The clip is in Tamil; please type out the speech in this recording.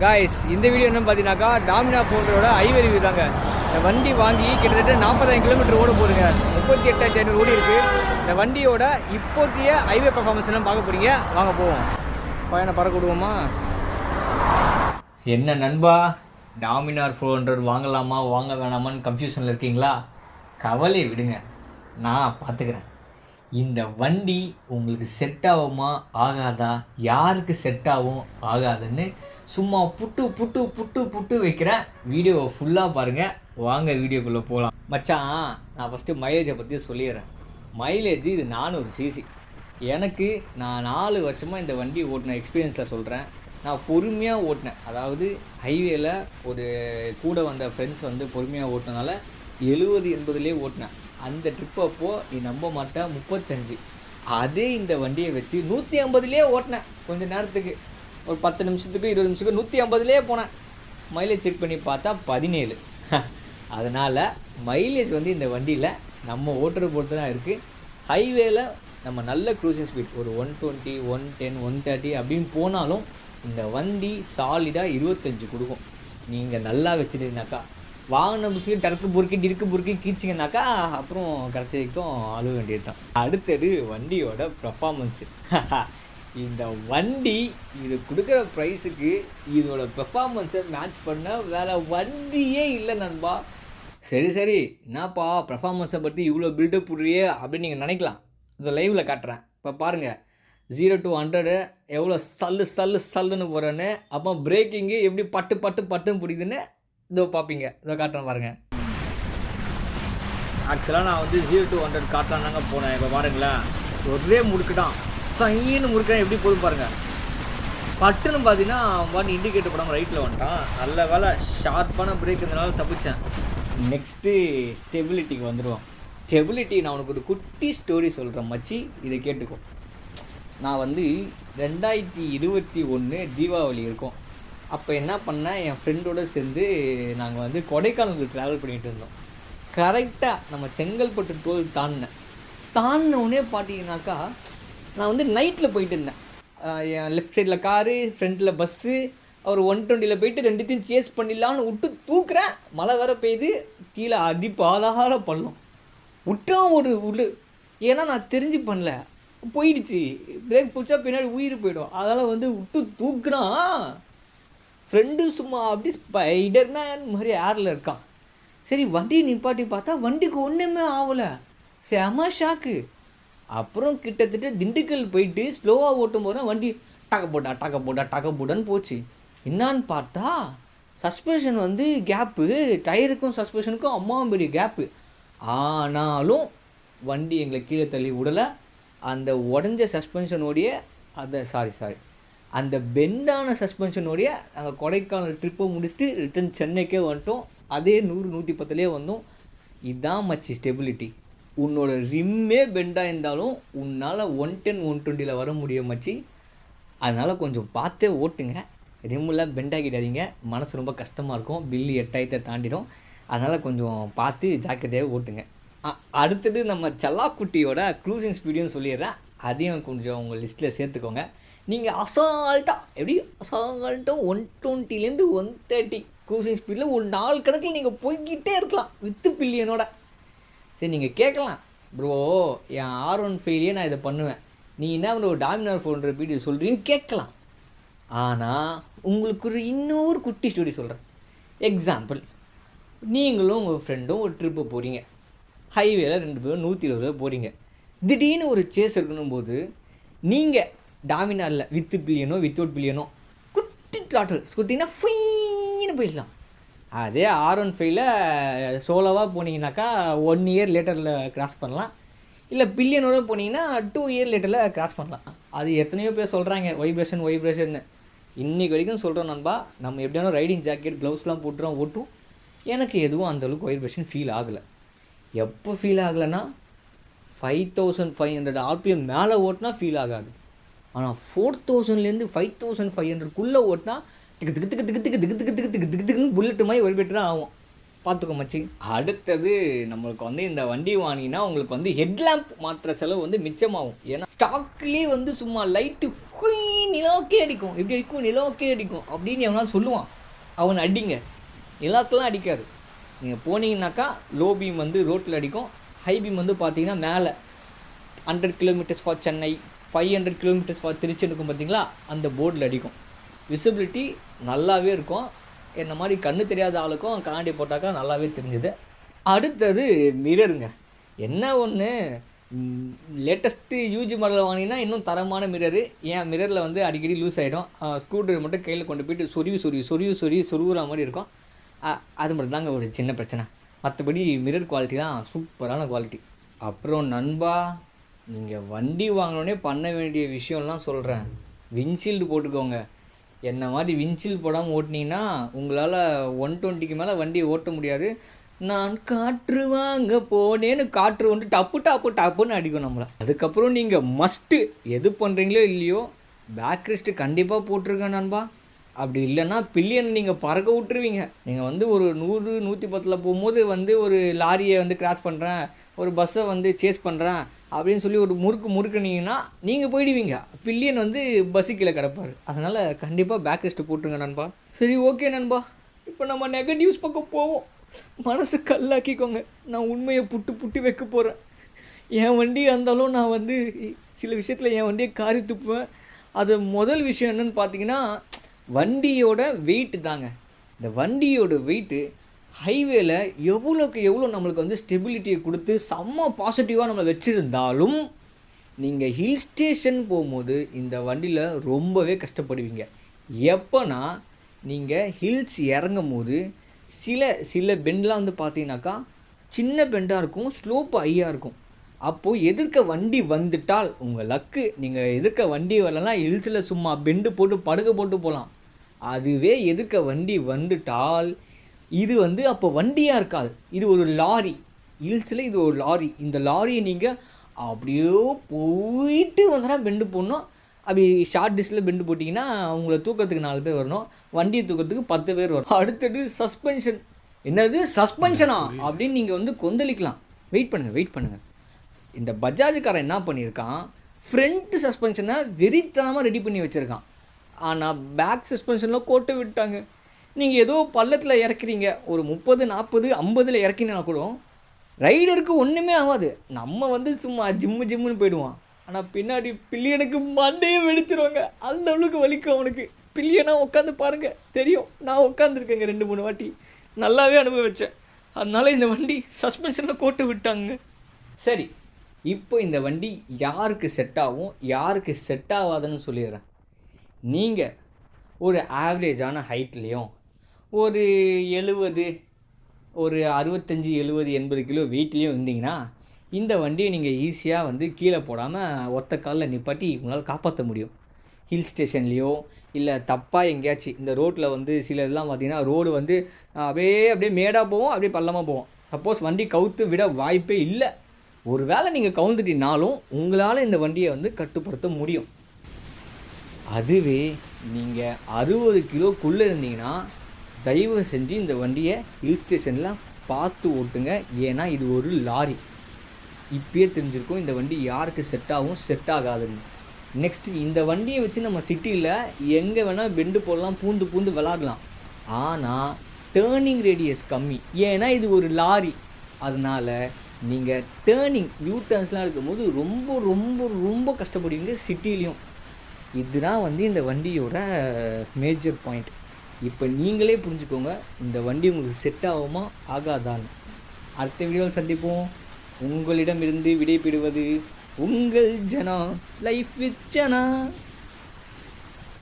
காய்ஸ் இந்த வீடியோ என்ன பார்த்தீங்கன்னாக்கா டாமினார் ஃபோனோட ஹைவே ரிவ்யூ தாங்க. இந்த வண்டி வாங்கி கிட்டத்தட்ட 40,000 கிலோமீட்டர் ஓட போகுதுங்க. 38,500 ஓடி இருக்குது. இந்த வண்டியோட இப்போதைய ஹைவே பர்ஃபார்மன்ஸ் எல்லாம் பார்க்க போகிறீங்க. வாங்க போவோம். பயணம் பறக்க விடுவோமா? என்ன நண்பா, டாமினார் 400 வாங்கலாமா வாங்க வேணாமான்னு கன்ஃபியூஷனில் இருக்கீங்களா? கவலை விடுங்க, நான் பார்த்துக்கிறேன். இந்த வண்டி உங்களுக்கு செட் ஆகுமா ஆகாதா, யாருக்கு செட் ஆகும் ஆகாதுன்னு சும்மா புட்டு வைக்கிறேன். வீடியோவை ஃபுல்லாக பாருங்கள். வாங்க வீடியோக்குள்ளே போகலாம். மச்சான், நான் ஃபஸ்ட்டு மைலேஜை பற்றி சொல்லிடுறேன். மைலேஜ் இது 400 சிசி. எனக்கு நான் 4 வருஷமாக இந்த வண்டி ஓட்டின எக்ஸ்பீரியன்ஸில் சொல்கிறேன். நான் பொறுமையாக ஓட்டினேன். அதாவது ஹைவேல ஒரு கூட வந்த ஃப்ரெண்ட்ஸ் வந்து பொறுமையாக ஓட்டினால 70-80லேயே ஓட்டினேன். அந்த ட்ரிப் அப்போது நீ நம்ப மாட்டேன், 35. அதே இந்த வண்டியை வச்சு 150லேயே ஓட்டினேன். கொஞ்சம் நேரத்துக்கு ஒரு 10 நிமிஷத்துக்கு 20 நிமிஷத்துக்கு 150லேயே போனேன். மைலேஜ் செக் பண்ணி பார்த்தா 17. அதனால் மைலேஜ் வந்து இந்த வண்டியில் நம்ம ஓட்டுற பொறுத்து தான் இருக்குது. ஹைவேல நம்ம நல்ல க்ரூசிங் ஸ்பீட் ஒரு 120, 110, 130 அப்படின்னு போனாலும் இந்த வண்டி சாலிடாக 25 கொடுக்கும். நீங்கள் நல்லா வச்சுருந்தீங்கனாக்கா. வாங்கின புதுசுலேயே டிருக்கு பொறுக்கி கீச்சிங்கனாக்கா அப்புறம் கடைசி வரைக்கும் அழுக வேண்டியது தான். அடுத்தது வண்டியோட பெர்ஃபார்மன்ஸு. இந்த வண்டி இது கொடுக்குற ப்ரைஸுக்கு இதோட பெர்ஃபார்மன்ஸை மேட்ச் பண்ண வேறு வண்டியே இல்லை நண்பா. சரி என்னப்பா பெர்ஃபார்மன்ஸை பற்றி இவ்வளோ பில்டப் புரியே அப்படின்னு நீங்கள் நினைக்கலாம். இதை லைவில் காட்டுறேன். இப்போ பாருங்கள், 0 to 100 எவ்வளோ சல்லுன்னு போகிறேன்னு. அப்போ பிரேக்கிங்கு எப்படி பட்டுன்னு பிடிக்குதுன்னு இதோ பார்ப்பீங்க. இதோ காட்டுறேன் பாருங்கள். ஆக்சுவலாக நான் வந்து 0 to 100 காட்டலான்னாங்க போனேன். இப்போ பாருங்களேன், ஒரே முறுக்குதான், சைன்னு முறுக்கிறேன். எப்படி போதும் பாருங்கள். பட்டுன்னு பார்த்தீங்கன்னா வாட்டி இண்டிகேட்டர் போடாமல் ரைட்டில் வந்துட்டான். நல்ல வேலை ஷார்ப்பான பிரேக் இருந்தனால தப்பிச்சேன். நெக்ஸ்ட்டு ஸ்டெபிலிட்டிக்கு வந்துடுவோம். ஸ்டெபிலிட்டி நான் உனக்கு ஒரு குட்டி ஸ்டோரி சொல்கிறேன் மச்சி, இதை கேட்டுக்கோ. நான் வந்து 2021 தீபாவளி இருக்கும். அப்போ என்ன பண்ணேன், என் ஃப்ரெண்டோடு சேர்ந்து நாங்கள் வந்து கொடைக்கானலுக்கு ட்ராவல் பண்ணிகிட்டு இருந்தோம். கரெக்டாக நம்ம செங்கல்பட்டு டோல் தாண்டினோடனே பார்த்தீங்கன்னாக்கா நான் வந்து நைட்டில் போயிட்டு இருந்தேன். என் லெஃப்ட் சைடில் காரு, ஃப்ரண்ட்டில் பஸ்ஸு. அவர் 120ல் போயிட்டு ரெண்டுத்தையும் சேஸ் பண்ணிடலான்னு விட்டு தூக்குறேன். மழை வேற பெய்யுது, கீழே அடி பாதார பள்ளம் விட்டான் ஒரு உள்ள. ஏன்னா நான் தெரிஞ்சு பண்ணல, போயிடுச்சு. பிரேக் பிடிச்சா பின்னாடி உயிர் போயிடும். அதனால் வந்து விட்டு தூக்குனா ஃப்ரெண்டு சும்மா அப்படி ஸ்பைடர்மேன் மாதிரி ஏரில் இருக்கான். சரி வண்டியை நிப்பாட்டி பார்த்தா வண்டிக்கு ஒன்றுமே ஆகலை. செம ஷாக்கு. அப்புறம் கிட்டத்தட்ட திண்டுக்கல் போயிட்டு ஸ்லோவாக ஓட்டும் போது வண்டி டக்க போட்டான்னு போச்சு. என்னான்னு பார்த்தா சஸ்பென்ஷன் வந்து கேப்பு, டயருக்கும் சஸ்பென்ஷனுக்கும் அம்மாவும் பெரிய கேப்பு. ஆனாலும் வண்டி எங்களை கீழே தள்ளி விடலை. அந்த உடஞ்ச சஸ்பென்ஷனோடைய அந்த பெண்டான சஸ்பென்ஷனோடைய நாங்கள் கொடைக்கானல் ட்ரிப்பை முடிச்சுட்டு ரிட்டன் சென்னைக்கே வந்துட்டோம். அதே 100-110லேயே வந்தோம். இதுதான் மச்சி ஸ்டெபிலிட்டி. உன்னோட ரிம்மே பெண்டாக இருந்தாலும் உன்னால் 110, 120ல் வர முடியும் மச்சி. அதனால் கொஞ்சம் பார்த்தே ஓட்டுங்க. ரிம்மெல்லாம் பெண்டாகிடாதீங்க, மனசு ரொம்ப கஷ்டமாக இருக்கும். பில்லு 8000 தாண்டிடும். அதனால் கொஞ்சம் பார்த்து ஜாக்கிரதையாக ஓட்டுங்க. அடுத்தது நம்ம செல்லாக்குட்டியோட க்ரூசிங் ஸ்பீடையும் சொல்லிடுறேன். அதையும் கொஞ்சம் உங்கள் லிஸ்ட்டில் சேர்த்துக்கோங்க. நீங்கள் அசால்ட்டாக 120லேருந்து 130 க்ரூசிங் ஸ்பீடில் ஒரு 4 கணக்கில் நீங்கள் போய்கிட்டே இருக்கலாம் வித்து பில்லியனோட. சரி, நீங்கள் கேட்கலாம், ப்ரோ என் R15லேயே நான் இதை பண்ணுவேன், நீ என்ன ஒரு டாமினார் 400 பீடி சொல்கிறீன்னு கேட்கலாம். ஆனால் உங்களுக்கு ஒரு இன்னொரு குட்டி ஸ்டோரி சொல்கிறேன். எக்ஸாம்பிள், நீங்களும் உங்கள் ஃப்ரெண்டும் ஒரு ட்ரிப்பு போகிறீங்க. ஹைவேல 2 பேரும் 120 போகிறீங்க. திடீர்னு ஒரு சேஸ் இருக்கணும் போது நீங்கள் டாமினாரில் வித்து பில்லியனோ வித்தவுட் பில்லியனோ குட்டி ட்ராட்டில் கொடுத்தீங்கன்னா ஃபைன்னு போயிடலாம். அதே R15ல் சோலோவாக போனீங்கன்னாக்கா 1 இயர் லேட்டரில் கிராஸ் பண்ணலாம். இல்லை பில்லியனோட போனீங்கன்னா 2 இயர் லேட்டரில் கிராஸ் பண்ணலாம். அது எத்தனையோ பேர் சொல்கிறாங்க வைப்ரேஷன். இன்றைக்கி வரைக்கும் சொல்கிறோம் நண்பா, நம்ம எப்படியான ரைடிங் ஜாக்கெட் க்ளவுஸ்லாம் போட்டுறோம் ஓட்டும். எனக்கு எதுவும் அந்தளவுக்கு வைப்ரேஷன் ஃபீல் ஆகலை. எப்போ ஃபீல் ஆகலைன்னா 5500 RPM மேலே ஓட்டினா ஃபீல் ஆகாது. ஆனால் 4000லேருந்து 5500க்குள்ளே ஓட்டினா திக்கு புல்லட்டு மாதிரி வைப்ரேட்டராக ஆகும். பார்த்துக்கோ மச்சி. அடுத்தது நம்மளுக்கு வந்து இந்த வண்டி வாங்கினா உங்களுக்கு வந்து ஹெட்லாம்ப் மாற்ற செலவு வந்து மிச்சமாகும். ஏன்னா ஸ்டாக்லேயே வந்து சும்மா லைட்டு நிலோக்கே அடிக்கும். எப்படி அடிக்கும்? நிலோக்கே அடிக்கும் அப்படின்னு எவனா சொல்லுவான், அவனை அடிங்க. நிலாக்கெல்லாம் அடிக்காது. நீங்கள் போனீங்கன்னாக்கா லோ பீம் வந்து ரோட்டில் அடிக்கும், ஹை பீம் வந்து பார்த்தீங்கன்னா மேலே 100 kilometres for Chennai, 500 kilometres for Tiruchi இருக்கும் பார்த்தீங்களா, அந்த போர்டில் அடிக்கும். விசிபிலிட்டி நல்லாவே இருக்கும். என்ன மாதிரி கண்ணு தெரியாத ஆளுக்கும் கண்ணாடி போட்டாக்கா நல்லாவே தெரிஞ்சுது. அடுத்தது மிரருங்க. என்ன ஒன்று, லேட்டஸ்ட்டு யூஜி மாடலில் வாங்கினீங்கன்னா இன்னும் தரமான மிரரு. ஏன் மிரரில் வந்து அடிக்கடி லூஸ் ஆகிடும். ஸ்க்ரூ ட்ரைவர் மட்டும் கையில் கொண்டு போயிட்டு சொருவுற மாதிரி இருக்கும். அது மட்டும் தாங்க ஒரு சின்ன பிரச்சனை. மற்றபடி மிரர் குவாலிட்டி தான் சூப்பரான குவாலிட்டி. அப்புறம் நண்பா, நீங்கள் வண்டி வாங்கினோடனே பண்ண வேண்டிய விஷயம்லாம் சொல்கிறேன். விண்ட்ஷீல்டு போட்டுக்கோங்க. என்ன மாதிரி விண்ட்ஷீல்டு போடாமல் ஓட்டினீங்கன்னா உங்களால் 120க்கு மேலே வண்டியை ஓட்ட முடியாது. நான் காற்று வாங்க போனேன்னு காற்று வந்து டப்புன்னு அடிக்கும் நம்மளை. அதுக்கப்புறம் நீங்கள் மஸ்ட்டு எது பண்ணுறீங்களோ இல்லையோ பேக் ரெஸ்ட்டு கண்டிப்பாக போட்டிருக்கேன் நண்பா. அப்படி இல்லைன்னா பில்லியன் நீங்கள் பறக்க விட்டுருவீங்க. நீங்கள் வந்து ஒரு 100 110 போகும்போது வந்து ஒரு லாரியை வந்து கிராஸ் பண்ணுறேன், ஒரு பஸ்ஸை வந்து சேஸ் பண்ணுறேன் அப்படின்னு சொல்லி ஒரு முறுக்குனீங்கன்னா நீங்கள் போயிடுவீங்க. பில்லியன் வந்து பஸ்ஸு கீழே கிடப்பார். அதனால் கண்டிப்பாக பேக் ரெஸ்ட்டு போட்டுருங்க நண்பா. சரி, ஓகே நண்பா, இப்போ நம்ம நெகட்டிவ்ஸ் பக்கம் போவோம். மனசு கல்லாக்கிக்கோங்க. நான் உண்மையை புட்டு வைக்க போகிறேன். என் வண்டியாக இருந்தாலும் நான் வந்து சில விஷயத்தில் என் வண்டியை காரி துப்புவேன். அது முதல் விஷயம் என்னென்னு பார்த்தீங்கன்னா, வண்டியோட வெயிட்டு தாங்க. இந்த வண்டியோட வெயிட்டு ஹைவேல எவ்வளோக்கு எவ்வளோ நம்மளுக்கு வந்து ஸ்டெபிலிட்டியை கொடுத்து செம்ம பாசிட்டிவாக நம்ம வச்சுருந்தாலும் நீங்கள் ஹில் ஸ்டேஷன் போகும்போது இந்த வண்டியில் ரொம்பவே கஷ்டப்படுவீங்க. எப்போனா நீங்கள் ஹில்ஸ் இறங்கும் போது சில பெண்டெலாம் வந்து பார்த்தீங்கன்னாக்கா சின்ன பெண்டாக இருக்கும், ஸ்லோப்பு ஹையாக இருக்கும். அப்போது எதிர்க்க வண்டி வந்துட்டால் உங்கள் லக்கு. நீங்கள் எதிர்க்க வண்டி வரலன்னா ஹில்ஸில் சும்மா பெண்டு போட்டு படுக்க போட்டு போகலாம். அதுவே எதிர்க்க வண்டி வந்துட்டால் இது வந்து அப்போ வண்டியாக இருக்காது, இது ஒரு லாரி. ஹில்ஸில் இது ஒரு லாரி. இந்த லாரியை நீங்கள் அப்படியே போயிட்டு வந்தால் பெண்டு போடணும். அப்படி ஷார்ட் டிஸ்டில் பெண்டு போட்டிங்கன்னா அவங்கள தூக்கிறதுக்கு 4 பேர் வரணும், வண்டியை தூக்கிறதுக்கு 10 பேர் வரும். அடுத்தது சஸ்பென்ஷன். என்னது சஸ்பென்ஷனா அப்படின்னு நீங்கள் வந்து கொந்தளிக்கலாம். வெயிட் பண்ணுங்கள். இந்த பஜாஜுக்காரன் என்ன பண்ணியிருக்கான், ஃப்ரண்ட் சஸ்பென்ஷனை வெறித்தனமாக ரெடி பண்ணி வச்சுருக்கான். ஆனால் பேக் சஸ்பென்ஷனில் கோட்டை விட்டாங்க. நீங்கள் ஏதோ பள்ளத்தில் இறக்குறீங்க, ஒரு 30 40 50 இறக்கினா கூட ரைடருக்கு ஒன்றுமே ஆகாது. நம்ம வந்து சும்மா ஜிம்முன்னு போயிடுவான். ஆனால் பின்னாடி பில்லியனுக்கு மண்டையே வெடிச்சிருவாங்க. அந்த அளவுக்கு வலிக்கும் அவனுக்கு. பில்லியனாக உட்காந்து பாருங்கள், தெரியும். நான் உட்காந்துருக்கேங்க 2-3 வாட்டி, நல்லாவே அனுபவிச்சேன். அதனால் இந்த வண்டி சஸ்பென்ஷனில் கோட்டை விட்டாங்க. சரி, இப்போ இந்த வண்டி யாருக்கு செட் ஆகும், யாருக்கு செட் ஆகாதுன்னு சொல்லிடுறேன். நீங்கள் ஒரு ஆவரேஜான ஹைட்லேயும் ஒரு 70, ஒரு 65 70 80 கிலோ வெயிட்லேயும் இருந்தீங்கன்னா இந்த வண்டியை நீங்கள் ஈஸியாக வந்து கீழே போடாமல் ஒத்த காலில் நிப்பாட்டி உங்களால் காப்பாற்ற முடியும். ஹில் ஸ்டேஷன்லேயோ இல்லை தப்பாக எங்கேயாச்சும் இந்த ரோட்டில் வந்து சில இதெல்லாம் பார்த்திங்கன்னா ரோடு வந்து அப்படியே மேடாக போவோம், அப்படியே பள்ளமாக போவோம். சப்போஸ் வண்டி கவுத்து விட வாய்ப்பே இல்லை. ஒரு வேளை நீங்கள் கவுந்துட்டினாலும் உங்களால் இந்த வண்டியை வந்து கட்டுப்படுத்த முடியும். அதுவே நீங்கள் 60 கிலோக்குள்ளே இருந்தீங்கன்னா தயவு செஞ்சு இந்த வண்டியை ஹில் ஸ்டேஷனில் பார்த்து ஓட்டுங்க. ஏன்னா இது ஒரு லாரி. இப்பயே தெரிஞ்சிருக்கும் இந்த வண்டி யாருக்கு செட் ஆகும், செட் ஆகாதுன்னு. நெக்ஸ்ட்டு இந்த வண்டியை வச்சு நம்ம சிட்டியில் எங்கே வேணால் பெண்டு போடலாம், பூந்து விளாடலாம். ஆனால் டேர்னிங் ரேடியஸ் கம்மி. ஏன்னா இது ஒரு லாரி. அதனால் நீங்கள் டேர்னிங் யூ-டர்ன்ஸ்லாம் எடுக்கும்போது ரொம்ப ரொம்ப ரொம்ப கஷ்டப்படுவீங்க சிட்டிலையும். இதுதான் வந்து இந்த வண்டியோட மேஜர் பாயிண்ட். இப்போ நீங்களே புரிஞ்சுக்கோங்க இந்த வண்டி உங்களுக்கு செட் ஆகுமா ஆகாதான்னு. அடுத்த வீடியோவில் சந்திப்போம். உங்களிடமிருந்து விடைபெறுவது உங்கள் ஜனா, லைஃப் வித் ஜனா.